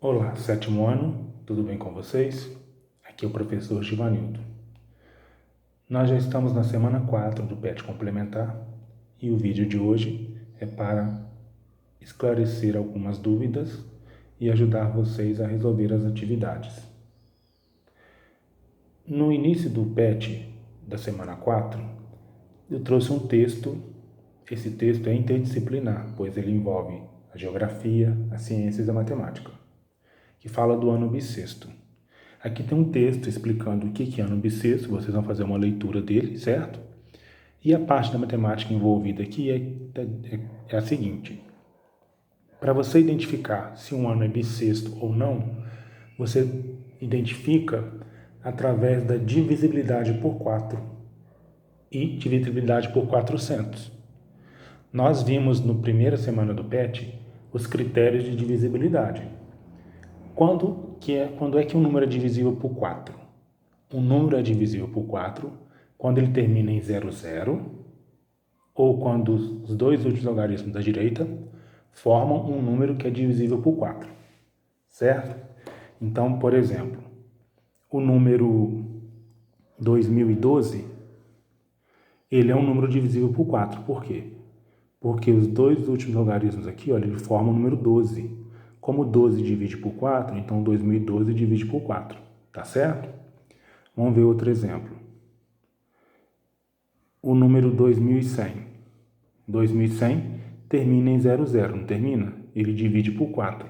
Olá, sétimo ano, tudo bem com vocês? Aqui é o professor Givanildo. Nós já estamos na semana 4 do PET complementar e o vídeo de hoje é para esclarecer algumas dúvidas e ajudar vocês a resolver as atividades. No início do PET da semana 4, eu trouxe um texto. Esse texto é interdisciplinar, pois ele envolve a geografia, as ciências e a matemática, que fala do ano bissexto. Aqui tem um texto explicando o que é ano bissexto, vocês vão fazer uma leitura dele, certo? E a parte da matemática envolvida aqui é a seguinte. Para você identificar se um ano é bissexto ou não, você identifica através da divisibilidade por 4 e divisibilidade por 400. Nós vimos no primeira semana do PET os critérios de divisibilidade. Quando é que um número é divisível por 4? Um número é divisível por 4 quando ele termina em 00 ou quando os dois últimos logaritmos da direita formam um número que é divisível por 4, certo? Então, por exemplo, o número 2012, ele é um número divisível por 4. Por quê? Porque os dois últimos logaritmos aqui, olha, ele formam o número 12. Como 12 divide por 4, então 2012 divide por 4, tá certo? Vamos ver outro exemplo. O número 2100. 2100 termina em 00, não termina? Ele divide por 4,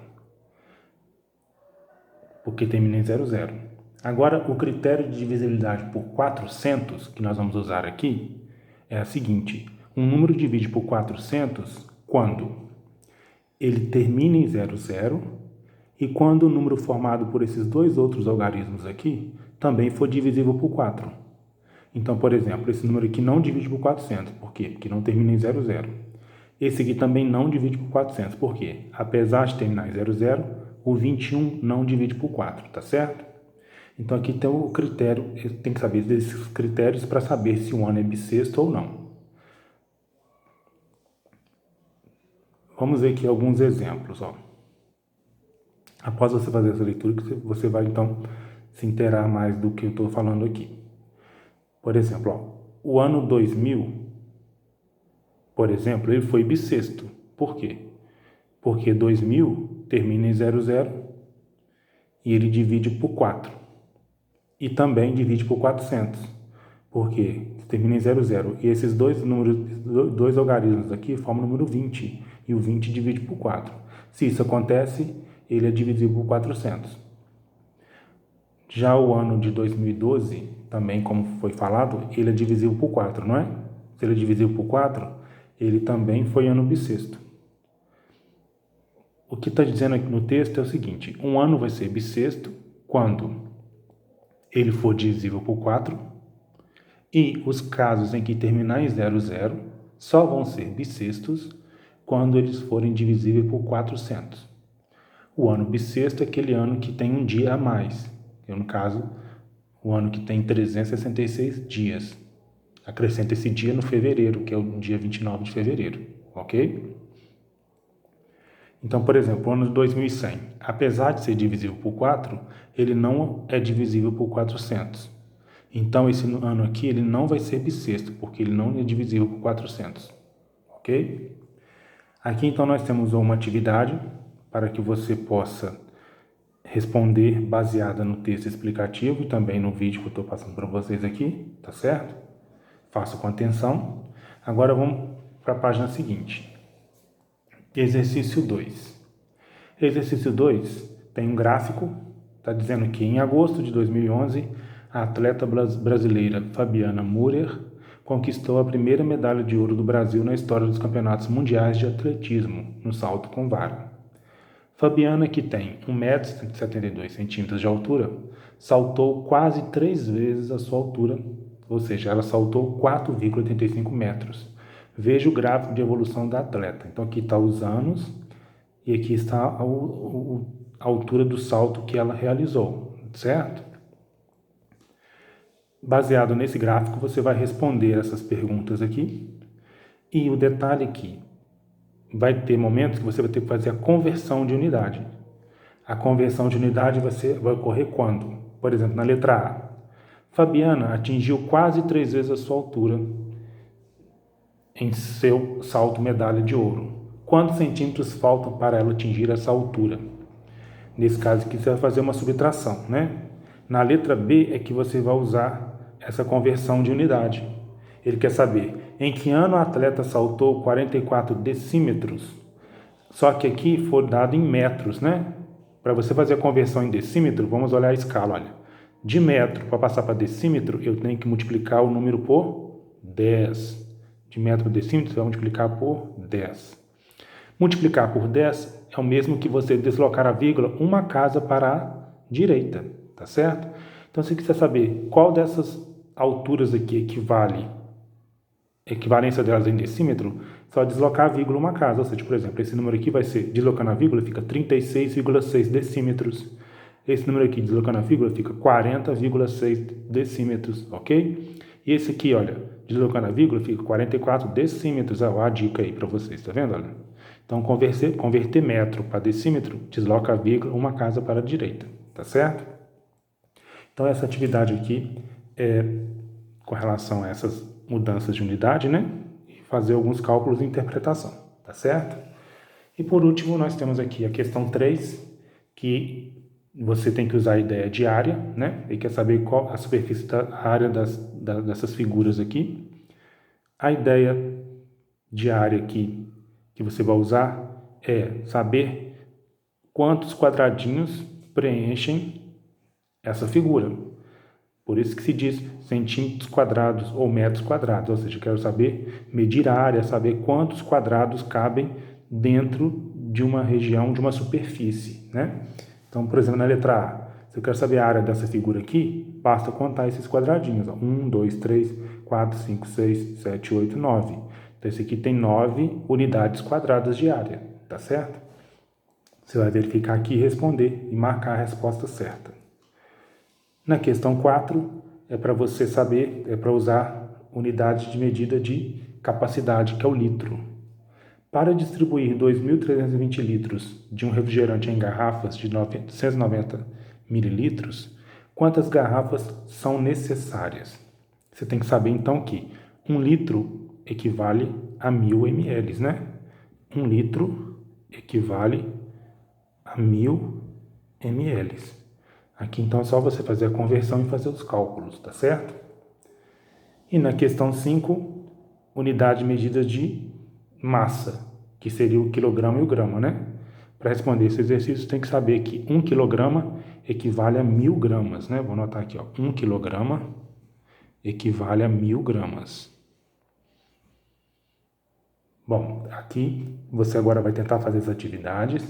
porque termina em 00. Agora, o critério de divisibilidade por 400, que nós vamos usar aqui, é o seguinte. Um número divide por 400 quando ele termina em 00 e quando o número formado por esses dois outros algarismos aqui também for divisível por 4. Então, por exemplo, esse número aqui não divide por 400. Por quê? Porque não termina em 00. Esse aqui também não divide por 400. Por quê? Apesar de terminar em 00, o 21 não divide por 4, tá certo? Então, aqui tem o critério, tem que saber desses critérios para saber se um ano é bissexto ou não. Vamos ver aqui alguns exemplos. Após você fazer essa leitura, você vai, então, se inteirar mais do que eu estou falando aqui. Por exemplo, o ano 2000, por exemplo, ele foi bissexto. Por quê? Porque 2000 termina em 00 e ele divide por 4. E também divide por 400. Porque termina em 00. E esses dois números, dois algarismos aqui formam o número 20. E o 20 divide por 4. Se isso acontece, ele é divisível por 400. Já o ano de 2012, também como foi falado, ele é divisível por 4, não é? Se ele é divisível por 4, ele também foi ano bissexto. O que está dizendo aqui no texto é o seguinte: um ano vai ser bissexto quando ele for divisível por 4 e os casos em que terminar em 00 só vão ser bissextos quando eles forem divisíveis por 400. O ano bissexto é aquele ano que tem um dia a mais, que no caso, o ano que tem 366 dias. Acrescenta esse dia no fevereiro, que é o dia 29 de fevereiro, ok? Então, por exemplo, o ano de 2100, apesar de ser divisível por 4, ele não é divisível por 400. Então, esse ano aqui, ele não vai ser bissexto, porque ele não é divisível por 400, ok? Aqui, então, nós temos uma atividade para que você possa responder baseada no texto explicativo e também no vídeo que eu estou passando para vocês aqui, tá certo? Faça com atenção. Agora vamos para a página seguinte. Exercício 2. Exercício 2 tem um gráfico, está dizendo que em agosto de 2011, a atleta brasileira Fabiana Müller conquistou a primeira medalha de ouro do Brasil na história dos campeonatos mundiais de atletismo, no salto com vara. Fabiana, que tem 1,72 m de altura, saltou quase 3 vezes a sua altura, ou seja, ela saltou 4,85 metros. Veja o gráfico de evolução da atleta. Então, aqui está os anos e aqui está a altura do salto que ela realizou, certo? Baseado nesse gráfico, você vai responder essas perguntas aqui. E o detalhe aqui, vai ter momentos que você vai ter que fazer a conversão de unidade. A conversão de unidade vai ocorrer quando? Por exemplo, na letra A. Fabiana atingiu quase 3 vezes a sua altura em seu salto medalha de ouro. Quantos centímetros faltam para ela atingir essa altura? Nesse caso aqui, você vai fazer uma subtração, né? Na letra B é que você vai usar essa conversão de unidade. Ele quer saber em que ano o atleta saltou 44 decímetros. Só que aqui foi dado em metros, né? Para você fazer a conversão em decímetro, vamos olhar a escala, olha. De metro para passar para decímetro, eu tenho que multiplicar o número por 10. De metro para decímetro, você vai multiplicar por 10. Multiplicar por 10 é o mesmo que você deslocar a vírgula uma casa para a direita, tá certo? Então, se você quiser saber qual dessas alturas aqui equivalência delas em decímetro, só deslocar a vírgula uma casa. Ou seja, por exemplo, esse número aqui vai ser, deslocando a vírgula, fica 36,6 decímetros. Esse número aqui, deslocando a vírgula, fica 40,6 decímetros, ok? E esse aqui, olha, deslocando a vírgula, fica 44 decímetros. Olha a dica aí para vocês, tá vendo? Olha. Então, converter metro para decímetro, desloca a vírgula uma casa para a direita, tá certo? Então, essa atividade aqui é com relação a essas mudanças de unidade, né? E fazer alguns cálculos de interpretação, tá certo? E por último, nós temos aqui a questão 3, que você tem que usar a ideia de área, né? E quer saber qual a superfície da área dessas figuras aqui. A ideia de área aqui que você vai usar é saber quantos quadradinhos preenchem essa figura. Por isso que se diz centímetros quadrados ou metros quadrados, ou seja, eu quero saber medir a área, saber quantos quadrados cabem dentro de uma região, de uma superfície, né? Então, por exemplo, na letra A, se eu quero saber a área dessa figura aqui, basta contar esses quadradinhos. 1, 2, 3, 4, 5, 6, 7, 8, 9. Então, esse aqui tem 9 unidades quadradas de área, tá certo? Você vai verificar aqui e responder e marcar a resposta certa. Na questão 4, é para você saber, é para usar unidade de medida de capacidade, que é o litro. Para distribuir 2.320 litros de um refrigerante em garrafas de 190 mililitros, quantas garrafas são necessárias? Você tem que saber, então, que 1 litro equivale a 1.000 ml, né? 1 litro equivale a 1.000 ml. Aqui, então, é só você fazer a conversão e fazer os cálculos, tá certo? E na questão 5, unidade medida de massa, que seria o quilograma e o grama, né? Para responder esse exercício, tem que saber que 1 quilograma equivale a 1.000 gramas, né? Vou anotar aqui, ó. 1 quilograma equivale a 1.000 gramas. Bom, aqui você agora vai tentar fazer as atividades.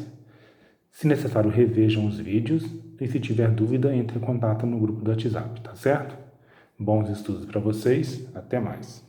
Se necessário, revejam os vídeos e se tiver dúvida, entre em contato no grupo do WhatsApp, tá certo? Bons estudos para vocês, até mais.